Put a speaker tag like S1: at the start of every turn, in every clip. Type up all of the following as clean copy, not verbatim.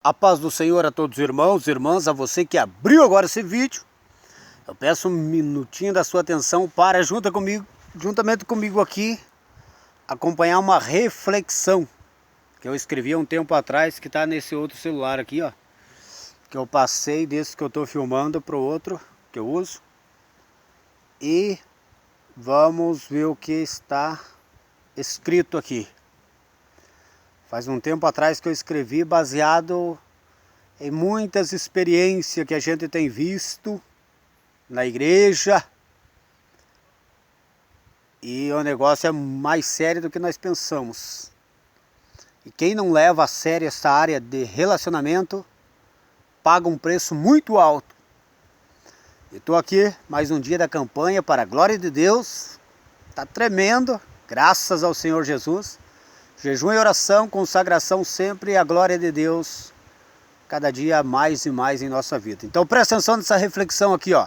S1: A paz do Senhor a todos os irmãos e irmãs, a você que abriu agora esse vídeo. Eu peço um minutinho da sua atenção para, juntamente comigo aqui, acompanhar uma reflexão que eu escrevi há um tempo atrás, que está nesse outro celular aqui, ó. Que eu passei desse que eu estou filmando para o outro que eu uso. E vamos ver o que está escrito aqui. Faz um tempo atrás que eu escrevi baseado em muitas experiências que a gente tem visto na igreja. E o negócio é mais sério do que nós pensamos. E quem não leva a sério essa área de relacionamento, paga um preço muito alto. E estou aqui, mais um dia da campanha para a glória de Deus. Está tremendo, graças ao Senhor Jesus. Jejum e oração, consagração sempre, e a glória de Deus cada dia mais e mais em nossa vida. Então presta atenção nessa reflexão aqui, ó.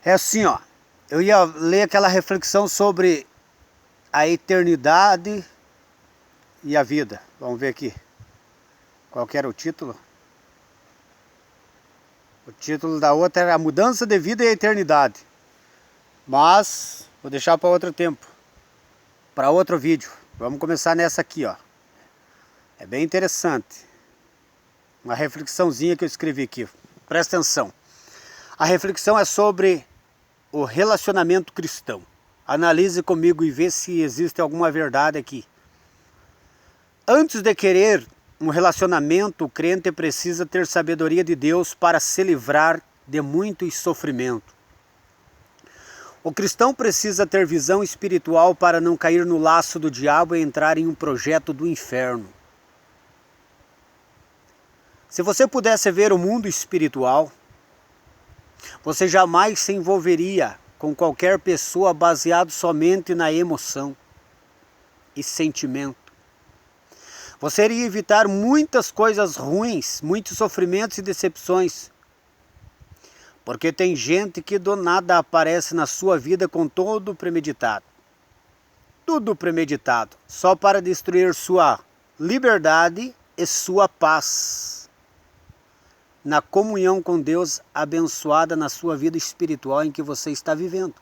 S1: É assim, ó. Eu ia ler aquela reflexão sobre a eternidade e a vida. Vamos ver aqui. Qual que era o título? O título da outra era A Mudança de Vida e a Eternidade. Mas vou deixar para outro tempo. Para outro vídeo. Vamos começar nessa aqui, ó. É bem interessante. Uma reflexãozinha que eu escrevi aqui. Presta atenção. A reflexão é sobre o relacionamento cristão. Analise comigo e vê se existe alguma verdade aqui. Antes de querer um relacionamento, o crente precisa ter sabedoria de Deus para se livrar de muito sofrimento. O cristão precisa ter visão espiritual para não cair no laço do diabo e entrar em um projeto do inferno. Se você pudesse ver o mundo espiritual, você jamais se envolveria com qualquer pessoa baseado somente na emoção e sentimento. Você iria evitar muitas coisas ruins, muitos sofrimentos e decepções. Porque tem gente que do nada aparece na sua vida com todo premeditado. Tudo premeditado, só para destruir sua liberdade e sua paz. Na comunhão com Deus abençoada na sua vida espiritual em que você está vivendo.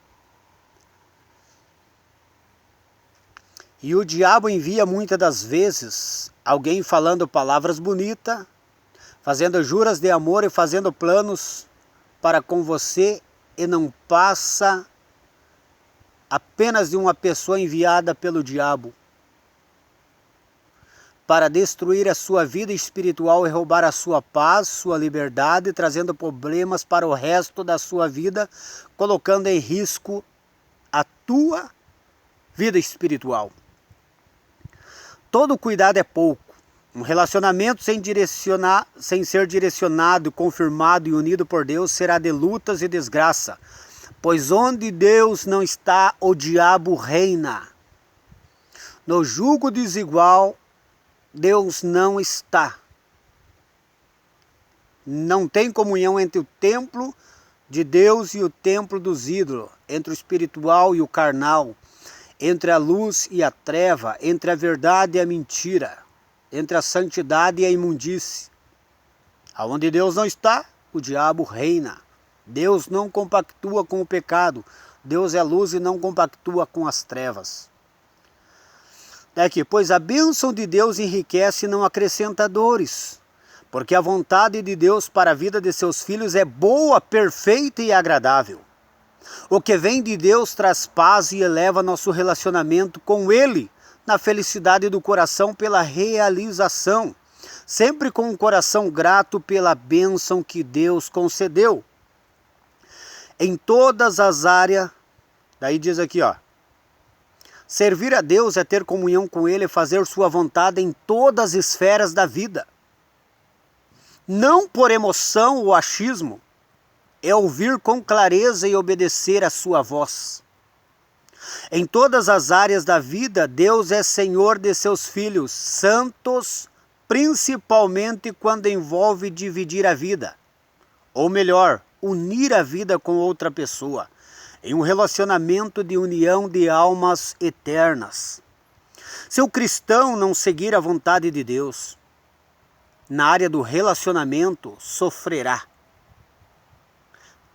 S1: E o diabo envia muitas das vezes alguém falando palavras bonitas, fazendo juras de amor e fazendo planos para com você, e não passa apenas de uma pessoa enviada pelo diabo para destruir a sua vida espiritual e roubar a sua paz, sua liberdade, trazendo problemas para o resto da sua vida, colocando em risco a tua vida espiritual. Todo cuidado é pouco. Um relacionamento sem ser direcionado, confirmado e unido por Deus será de lutas e desgraça, pois onde Deus não está, o diabo reina. No jugo desigual, Deus não está. Não tem comunhão entre o templo de Deus e o templo dos ídolos, entre o espiritual e o carnal, entre a luz e a treva, entre a verdade e a mentira, entre a santidade e a imundície. Aonde Deus não está, o diabo reina. Deus não compactua com o pecado. Deus é luz e não compactua com as trevas. Daqui, pois a bênção de Deus enriquece e não acrescenta dores, porque a vontade de Deus para a vida de seus filhos é boa, perfeita e agradável. O que vem de Deus traz paz e eleva nosso relacionamento com Ele, na felicidade do coração pela realização, sempre com um coração grato pela bênção que Deus concedeu. Em todas as áreas, daí diz aqui, ó, servir a Deus é ter comunhão com Ele e fazer sua vontade em todas as esferas da vida. Não por emoção ou achismo, é ouvir com clareza e obedecer a sua voz. Em todas as áreas da vida, Deus é Senhor de seus filhos santos, principalmente quando envolve dividir a vida. Ou melhor, unir a vida com outra pessoa, em um relacionamento de união de almas eternas. Se o cristão não seguir a vontade de Deus, na área do relacionamento, sofrerá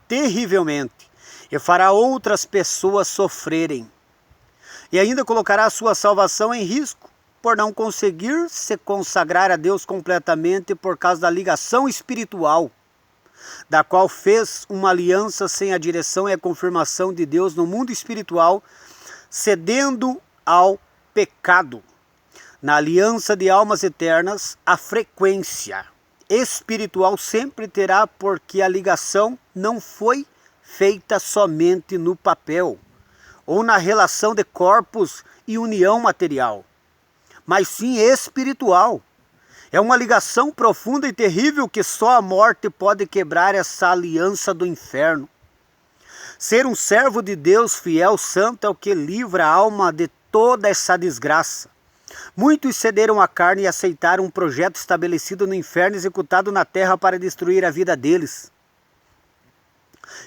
S1: terrivelmente e fará outras pessoas sofrerem. E ainda colocará a sua salvação em risco por não conseguir se consagrar a Deus completamente por causa da ligação espiritual, da qual fez uma aliança sem a direção e a confirmação de Deus no mundo espiritual, cedendo ao pecado. Na aliança de almas eternas, a frequência espiritual sempre terá, porque a ligação não foi feita somente no papel ou na relação de corpos e união material, mas sim espiritual. É uma ligação profunda e terrível que só a morte pode quebrar essa aliança do inferno. Ser um servo de Deus fiel, santo, é o que livra a alma de toda essa desgraça. Muitos cederam à carne e aceitaram um projeto estabelecido no inferno, executado na terra para destruir a vida deles,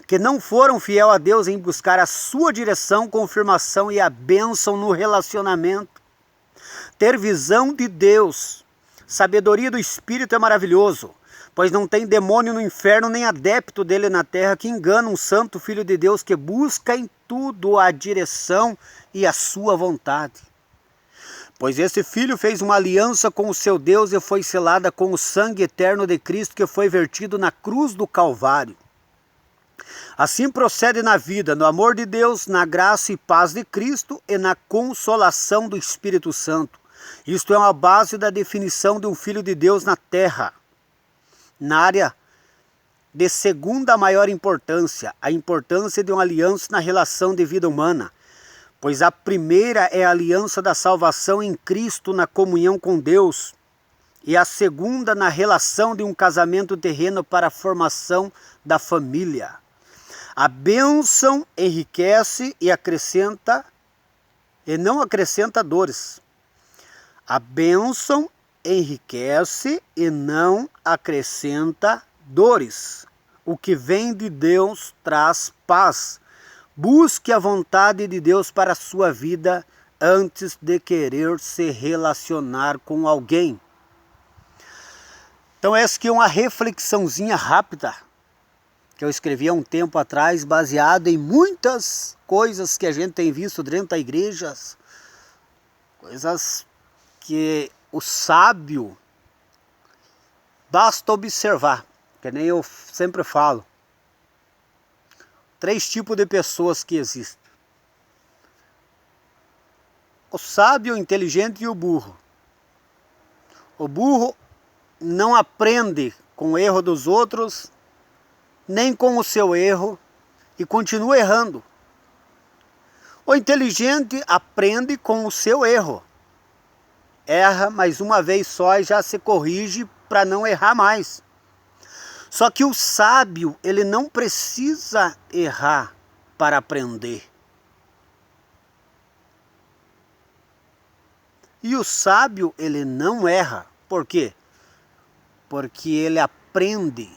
S1: que não foram fiel a Deus em buscar a sua direção, confirmação e a bênção no relacionamento. Ter visão de Deus, sabedoria do Espírito é maravilhoso, pois não tem demônio no inferno nem adepto dele na terra que engana um santo filho de Deus que busca em tudo a direção e a sua vontade. Pois esse filho fez uma aliança com o seu Deus e foi selada com o sangue eterno de Cristo que foi vertido na cruz do Calvário. Assim procede na vida, no amor de Deus, na graça e paz de Cristo e na consolação do Espírito Santo. Isto é uma base da definição de um filho de Deus na terra. Na área de segunda maior importância, a importância de uma aliança na relação de vida humana, pois a primeira é a aliança da salvação em Cristo na comunhão com Deus, e a segunda na relação de um casamento terreno para a formação da família. A bênção enriquece e acrescenta, e não acrescenta dores. A bênção enriquece e não acrescenta dores. O que vem de Deus traz paz. Busque a vontade de Deus para a sua vida antes de querer se relacionar com alguém. Então essa aqui é uma reflexãozinha rápida que eu escrevi há um tempo atrás, baseado em muitas coisas que a gente tem visto dentro da igreja, coisas que o sábio basta observar, que nem eu sempre falo. 3 tipos de pessoas que existem: o sábio, o inteligente e o burro. O burro não aprende com o erro dos outros, nem com o seu erro, e continua errando. O inteligente aprende com o seu erro. Erra mais uma vez só e já se corrige para não errar mais. Só que o sábio, ele não precisa errar para aprender. E o sábio, ele não erra. Por quê? Porque ele aprende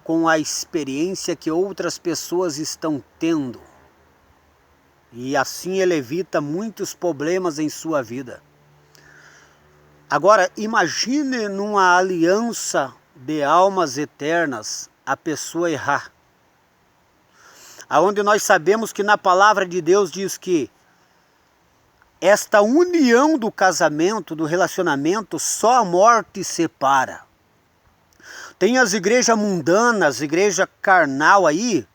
S1: com a experiência que outras pessoas estão tendo. E assim ele evita muitos problemas em sua vida. Agora, imagine numa aliança de almas eternas a pessoa errar. Aonde nós sabemos que na palavra de Deus diz que esta união do casamento, do relacionamento, só a morte separa. Tem as igrejas mundanas, igreja carnal aí,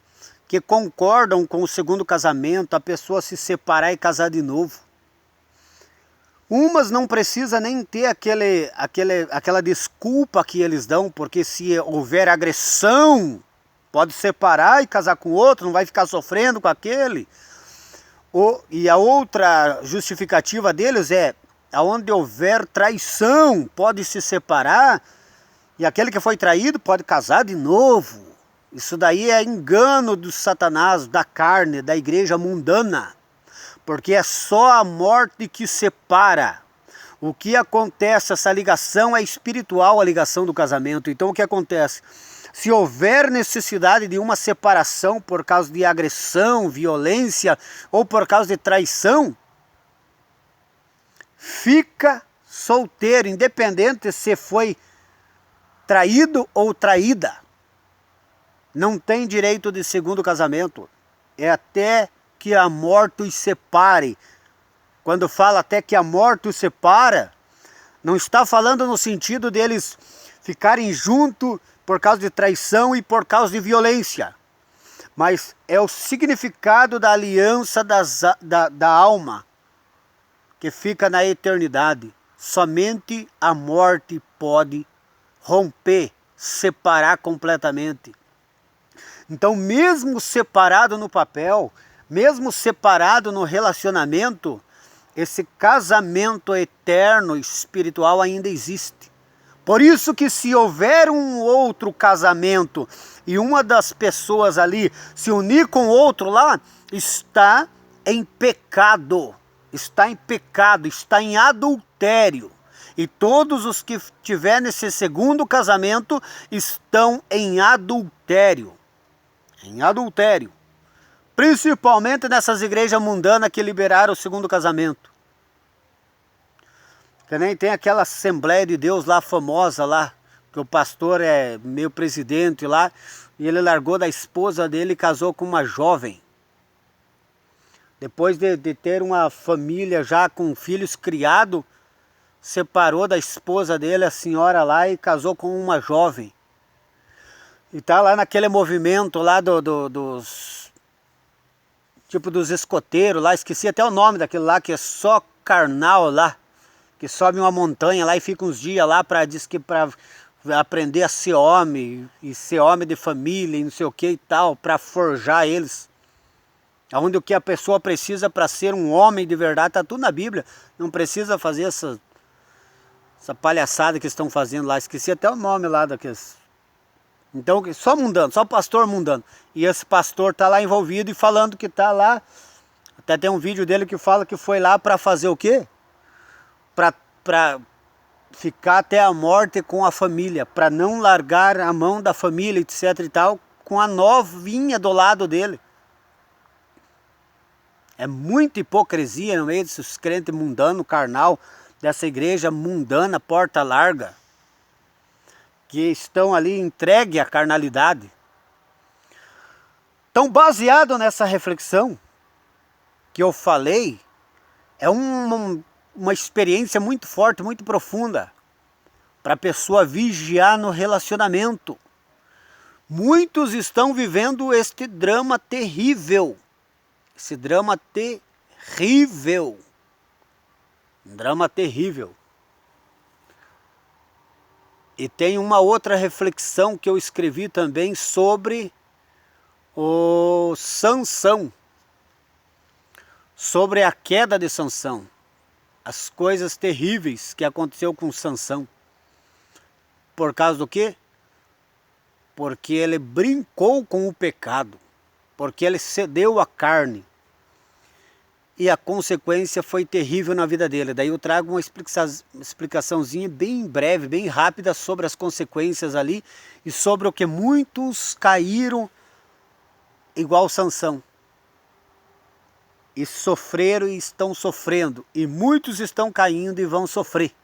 S1: que concordam com o segundo casamento, a pessoa se separar e casar de novo. Umas não precisa nem ter aquela desculpa que eles dão, porque se houver agressão, pode separar e casar com outro, não vai ficar sofrendo com aquele. E a outra justificativa deles é, aonde houver traição, pode se separar, e aquele que foi traído pode casar de novo. Isso daí é engano do Satanás, da carne, da igreja mundana. Porque é só a morte que separa. O que acontece, essa ligação é espiritual, a ligação do casamento. Então o que acontece? Se houver necessidade de uma separação por causa de agressão, violência ou por causa de traição, fica solteiro, independente se foi traído ou traída não tem direito de segundo casamento. É até que a morte os separe. Quando fala até que a morte os separa, não está falando no sentido deles ficarem juntos por causa de traição e por causa de violência. Mas é o significado da aliança da alma, que fica na eternidade. Somente a morte pode romper, separar completamente. Então, mesmo separado no papel, mesmo separado no relacionamento, esse casamento eterno espiritual ainda existe. Por isso que se houver um outro casamento e uma das pessoas ali se unir com outro lá, está em pecado, está em adultério. E todos os que tiver nesse segundo casamento estão em adultério. Em adultério. Principalmente nessas igrejas mundanas que liberaram o segundo casamento. Que nem tem aquela Assembleia de Deus lá famosa lá, que o pastor é meio presidente lá, e ele largou da esposa dele e casou com uma jovem. Depois de ter uma família já com filhos criados, separou da esposa dele, a senhora lá, e casou com uma jovem. E tá lá naquele movimento lá dos escoteiros lá, esqueci até o nome daquele lá, que é só carnal lá, que sobe uma montanha lá e fica uns dias lá para aprender a ser homem, e ser homem de família e não sei o que e tal, para forjar eles. Onde o que a pessoa precisa para ser um homem de verdade, tá tudo na Bíblia. Não precisa fazer essa palhaçada que estão fazendo lá, esqueci até o nome lá daqueles. Então, só mundano, só pastor mundano. E esse pastor tá lá envolvido e falando que tá lá. Até tem um vídeo dele que fala que foi lá para fazer o quê? Para ficar até a morte com a família, para não largar a mão da família, etc e tal, com a novinha do lado dele. É muita hipocrisia no meio desses crentes mundanos, carnal, dessa igreja mundana, porta larga, que estão ali entregue à carnalidade. Então, baseado nessa reflexão que eu falei, é uma experiência muito forte, muito profunda, para a pessoa vigiar no relacionamento. Muitos estão vivendo este drama terrível, esse drama terrível, um drama terrível. E tem uma outra reflexão que eu escrevi também sobre o Sansão, sobre a queda de Sansão, as coisas terríveis que aconteceu com Sansão. Por causa do quê? Porque ele brincou com o pecado, porque ele cedeu à carne. E a consequência foi terrível na vida dele. Daí eu trago uma explicaçãozinha bem breve, bem rápida sobre as consequências ali e sobre o que muitos caíram igual Sansão. E sofreram e estão sofrendo. E muitos estão caindo e vão sofrer.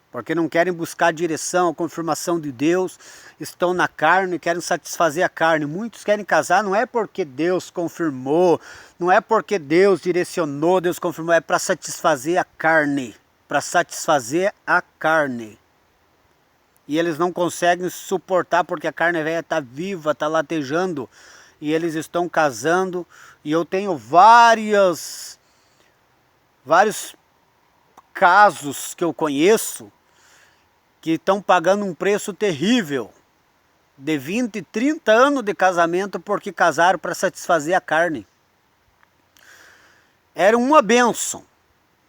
S1: Porque não querem buscar a direção, a confirmação de Deus, estão na carne, querem satisfazer a carne. Muitos querem casar, não é porque Deus confirmou, não é porque Deus direcionou, Deus confirmou, é para satisfazer a carne, para satisfazer a carne. E eles não conseguem suportar porque a carne velha está viva, está latejando, e eles estão casando, e eu tenho vários casos que eu conheço, que estão pagando um preço terrível, de 20, 30 anos de casamento, porque casaram para satisfazer a carne. Era uma bênção.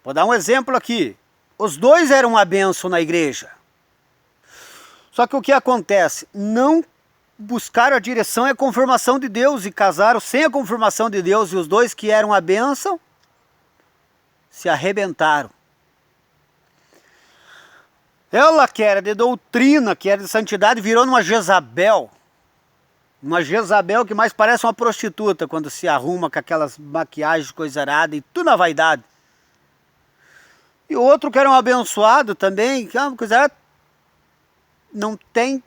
S1: Vou dar um exemplo aqui. Os dois eram uma bênção na igreja. Só que o que acontece? Não buscaram a direção e a confirmação de Deus, e casaram sem a confirmação de Deus, e os dois que eram a bênção se arrebentaram. Ela que era de doutrina, que era de santidade, virou numa Jezabel. Uma Jezabel que mais parece uma prostituta quando se arruma com aquelas maquiagens, coisa arada e tudo na vaidade. E o outro que era um abençoado também, que é uma coisa arada, não tem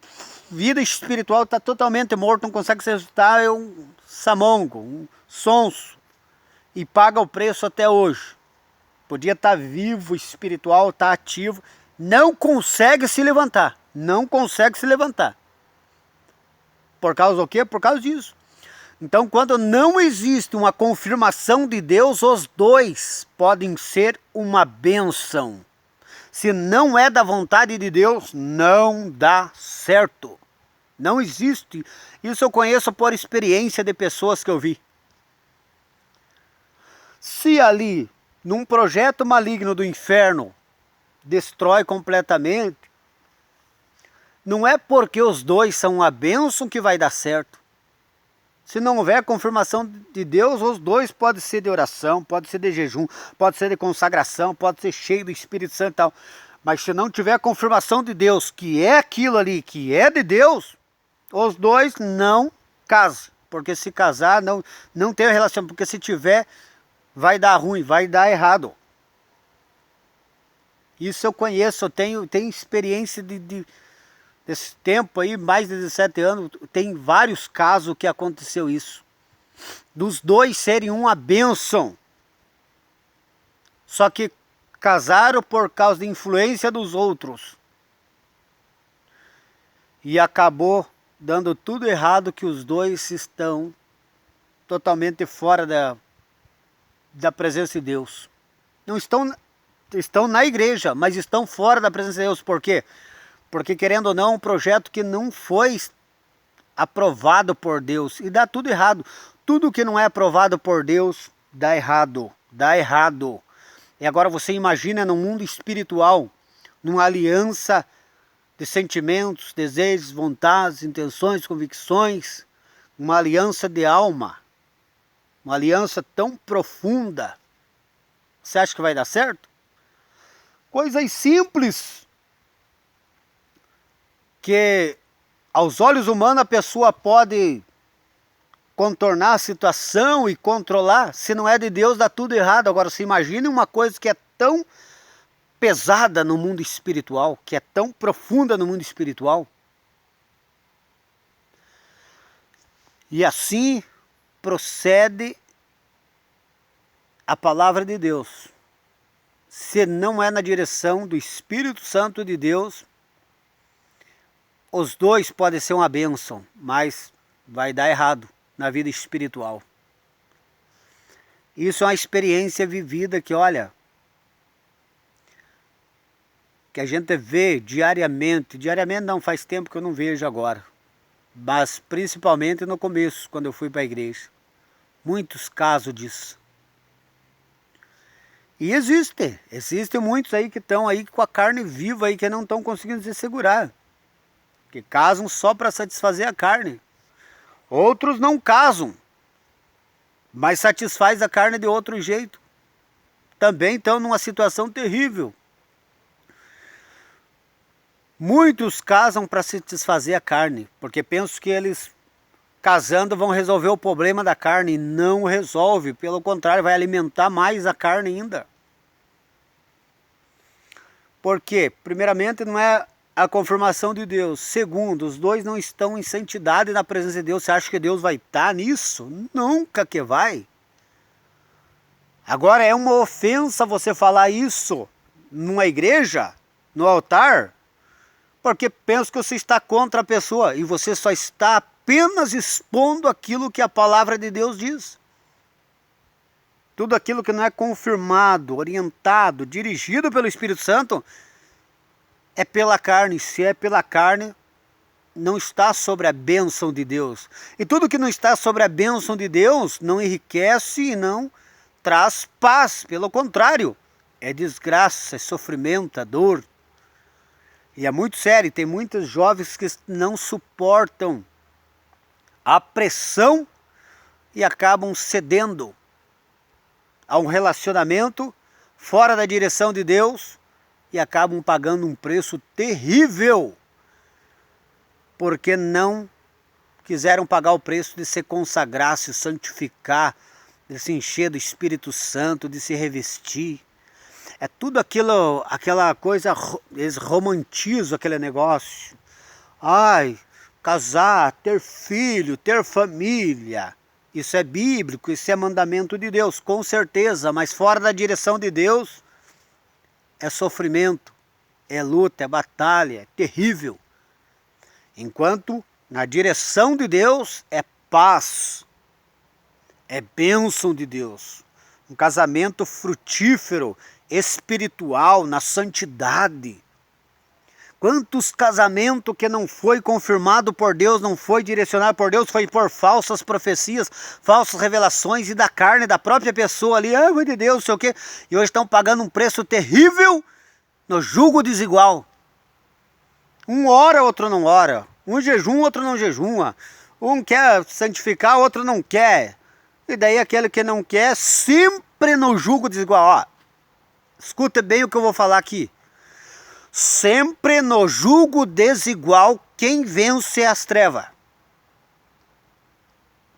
S1: vida espiritual, está totalmente morto, não consegue se ressuscitar, é um samongo, um sonso, e paga o preço até hoje. Podia estar vivo, espiritual, estar ativo, não consegue se levantar, não consegue se levantar. Por causa do quê? Por causa disso. Então, quando não existe uma confirmação de Deus, os dois podem ser uma bênção. Se não é da vontade de Deus, não dá certo. Não existe. Isso eu conheço por experiência de pessoas que eu vi. Se ali, num projeto maligno do inferno, destrói completamente, não é porque os dois são uma bênção que vai dar certo. Se não houver confirmação de Deus, os dois podem ser de oração, pode ser de jejum, pode ser de consagração, pode ser cheio do Espírito Santo e tal. Mas se não tiver confirmação de Deus, que é aquilo ali, que é de Deus, os dois não casam. Porque se casar, não tem relação. Porque se tiver, vai dar ruim, vai dar errado. Isso eu conheço, eu tenho experiência desse tempo aí, mais de 17 anos, tem vários casos que aconteceu isso. Dos dois serem uma bênção. Só que casaram por causa da influência dos outros. E acabou dando tudo errado, que os dois estão totalmente fora da presença de Deus. Não estão na igreja, mas estão fora da presença de Deus. Por quê? Porque, querendo ou não, um projeto que não foi aprovado por Deus. E dá tudo errado. Tudo que não é aprovado por Deus, dá errado. Dá errado. E agora você imagina no mundo espiritual, numa aliança de sentimentos, desejos, vontades, intenções, convicções. Uma aliança de alma. Uma aliança tão profunda. Você acha que vai dar certo? Coisas simples, que aos olhos humanos a pessoa pode contornar a situação e controlar. Se não é de Deus, dá tudo errado. Agora, se imagine uma coisa que é tão pesada no mundo espiritual, que é tão profunda no mundo espiritual. E assim procede a palavra de Deus. Se não é na direção do Espírito Santo de Deus, os dois podem ser uma bênção, mas vai dar errado na vida espiritual. Isso é uma experiência vivida que, olha, que a gente vê diariamente. Diariamente não, faz tempo que eu não vejo agora. Mas principalmente no começo, quando eu fui para a igreja. Muitos casos disso. E existem muitos aí que estão aí com a carne viva aí, que não estão conseguindo se segurar. Que casam só para satisfazer a carne. Outros não casam, mas satisfaz a carne de outro jeito. Também estão numa situação terrível. Muitos casam para satisfazer a carne, porque pensam que eles casando vão resolver o problema da carne. E não resolve, pelo contrário, vai alimentar mais a carne ainda. Por quê? Primeiramente, não é a confirmação de Deus. Segundo, os dois não estão em santidade na presença de Deus. Você acha que Deus vai estar nisso? Nunca que vai. Agora é uma ofensa você falar isso numa igreja, no altar, porque pensa que você está contra a pessoa e você só está apenas expondo aquilo que a palavra de Deus diz. Tudo aquilo que não é confirmado, orientado, dirigido pelo Espírito Santo, é pela carne. Se é pela carne, não está sobre a bênção de Deus. E tudo que não está sobre a bênção de Deus não enriquece e não traz paz. Pelo contrário, é desgraça, é sofrimento, é dor. E é muito sério. Tem muitos jovens que não suportam a pressão e acabam cedendo a um relacionamento fora da direção de Deus e acabam pagando um preço terrível, porque não quiseram pagar o preço de se consagrar, se santificar, de se encher do Espírito Santo, de se revestir. É tudo aquilo, aquela coisa, eles romantizam aquele negócio. Ai, casar, ter filho, ter família. Isso é bíblico, isso é mandamento de Deus, com certeza. Mas fora da direção de Deus, é sofrimento, é luta, é batalha, é terrível. Enquanto na direção de Deus é paz, é bênção de Deus. Um casamento frutífero, espiritual, na santidade. Quantos casamentos que não foi confirmado por Deus, não foi direcionado por Deus, foi por falsas profecias, falsas revelações e da carne, da própria pessoa ali, ai de Deus, não sei o quê. E hoje estão pagando um preço terrível no jugo desigual. Um ora, outro não ora. Um jejum, outro não jejuma. Um quer santificar, outro não quer. E daí aquele que não quer, sempre no jugo desigual. Ó, escuta bem o que eu vou falar aqui. Sempre no jugo desigual, quem vence é as trevas.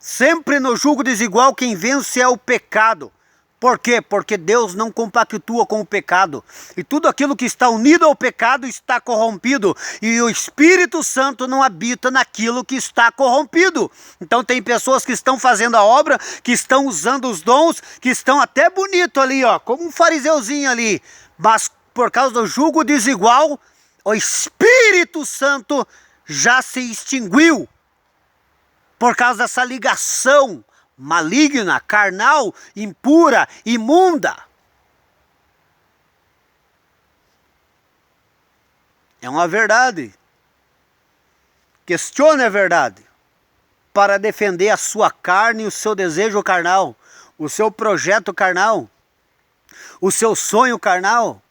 S1: Sempre no jugo desigual, quem vence é o pecado. Por quê? Porque Deus não compactua com o pecado. E tudo aquilo que está unido ao pecado está corrompido. E o Espírito Santo não habita naquilo que está corrompido. Então tem pessoas que estão fazendo a obra, que estão usando os dons, que estão até bonito ali, ó, como um fariseuzinho ali. Mas por causa do jugo desigual, o Espírito Santo já se extinguiu. Por causa dessa ligação maligna, carnal, impura, imunda. É uma verdade. Questione a verdade para defender a sua carne, o seu desejo carnal, o seu projeto carnal, o seu sonho carnal.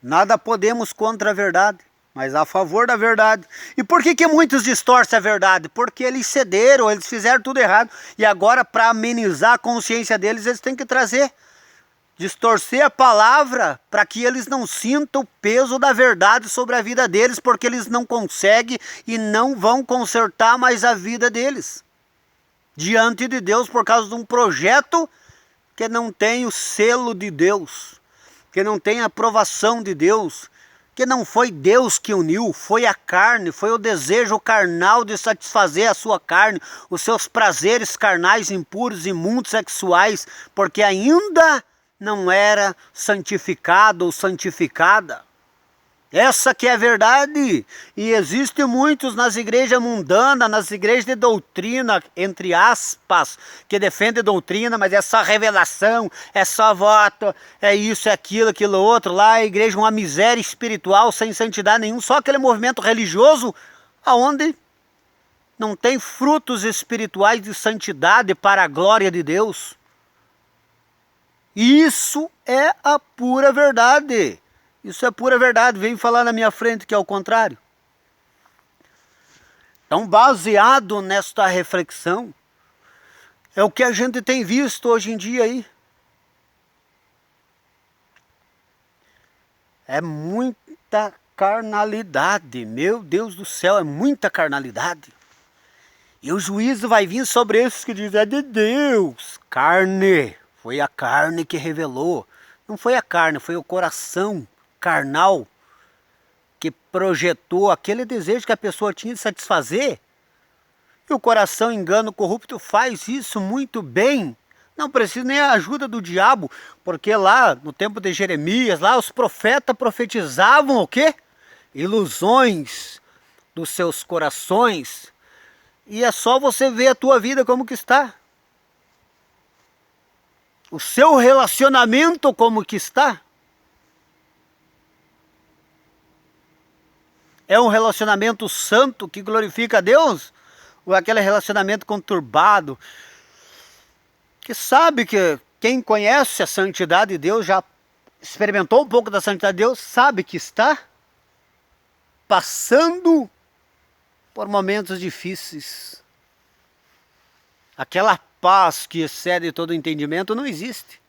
S1: Nada podemos contra a verdade, mas a favor da verdade. E por que muitos distorcem a verdade? Porque eles cederam, eles fizeram tudo errado. E agora, para amenizar a consciência deles, eles têm que distorcer a palavra para que eles não sintam o peso da verdade sobre a vida deles, porque eles não conseguem e não vão consertar mais a vida deles diante de Deus por causa de um projeto que não tem o selo de Deus, que não tem a aprovação de Deus, que não foi Deus que uniu, foi a carne, foi o desejo carnal de satisfazer a sua carne, os seus prazeres carnais impuros, imundos, sexuais, porque ainda não era santificado ou santificada. Essa que é a verdade. E existem muitos nas igrejas mundanas, nas igrejas de doutrina, entre aspas, que defendem doutrina, mas é só revelação, é só voto, é isso, é aquilo, aquilo outro. Lá a igreja é uma miséria espiritual, sem santidade nenhum, só aquele movimento religioso, aonde não tem frutos espirituais de santidade para a glória de Deus. Isso é a pura verdade. Isso é pura verdade, vem falar na minha frente que é o contrário. Então, baseado nesta reflexão, é o que a gente tem visto hoje em dia aí. É muita carnalidade, meu Deus do céu, é muita carnalidade. E o juízo vai vir sobre esses que dizem, é de Deus, carne. Foi a carne que revelou. Não foi a carne, foi o coração carnal que projetou aquele desejo que a pessoa tinha de satisfazer. E o coração engano corrupto faz isso muito bem. Não precisa nem a ajuda do diabo, porque lá no tempo de Jeremias, lá os profetas profetizavam o quê? Ilusões dos seus corações. E é só você ver a tua vida como que está. O seu relacionamento como que está. É um relacionamento santo que glorifica a Deus? Ou é aquele relacionamento conturbado? Que sabe que quem conhece a santidade de Deus, já experimentou um pouco da santidade de Deus, sabe que está passando por momentos difíceis. Aquela paz que excede todo entendimento não existe.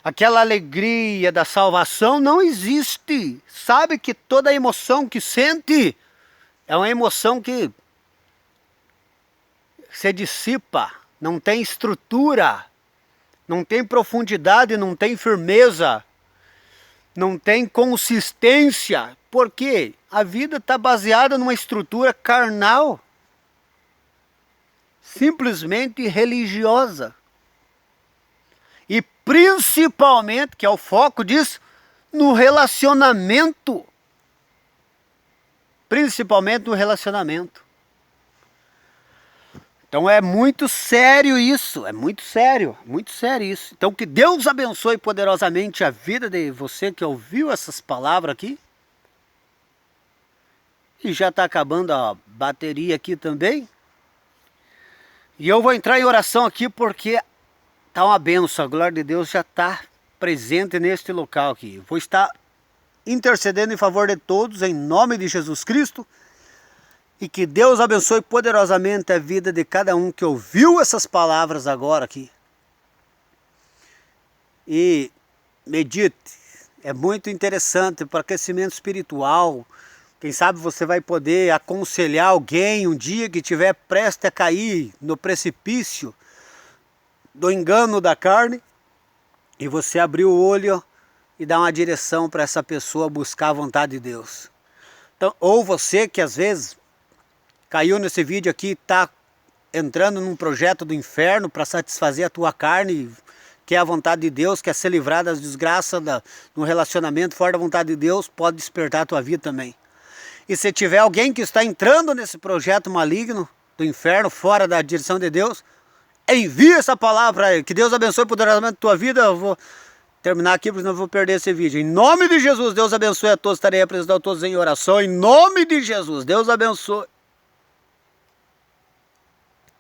S1: Aquela alegria da salvação não existe. Sabe que toda emoção que sente é uma emoção que se dissipa, não tem estrutura, não tem profundidade, não tem firmeza. não tem consistência. Por quê? A vida está baseada numa estrutura carnal, simplesmente religiosa. E principalmente, que é o foco disso, no relacionamento. Principalmente no relacionamento. Então é muito sério isso, é muito sério isso. Então que Deus abençoe poderosamente a vida de você que ouviu essas palavras aqui. E já está acabando a bateria aqui também. E eu vou entrar em oração aqui porque está uma bênção, a glória de Deus já está presente neste local aqui. Vou estar intercedendo em favor de todos, em nome de Jesus Cristo. E que Deus abençoe poderosamente a vida de cada um que ouviu essas palavras agora aqui. E medite, é muito interessante para crescimento espiritual. Quem sabe você vai poder aconselhar alguém um dia que estiver prestes a cair no precipício do engano da carne. E você abrir o olho e dar uma direção para essa pessoa buscar a vontade de Deus. Então, ou você que às vezes caiu nesse vídeo aqui, está entrando num projeto do inferno para satisfazer a tua carne, que é a vontade de Deus, quer ser livrado das desgraças no relacionamento fora da vontade de Deus, pode despertar a tua vida também. E se tiver alguém que está entrando nesse projeto maligno do inferno, fora da direção de Deus, envia essa palavra para ele. Que Deus abençoe poderosamente a tua vida. Eu vou terminar aqui, porque senão eu vou perder esse vídeo. Em nome de Jesus, Deus abençoe a todos. Estarei apresentando a todos em oração. Em nome de Jesus, Deus abençoe.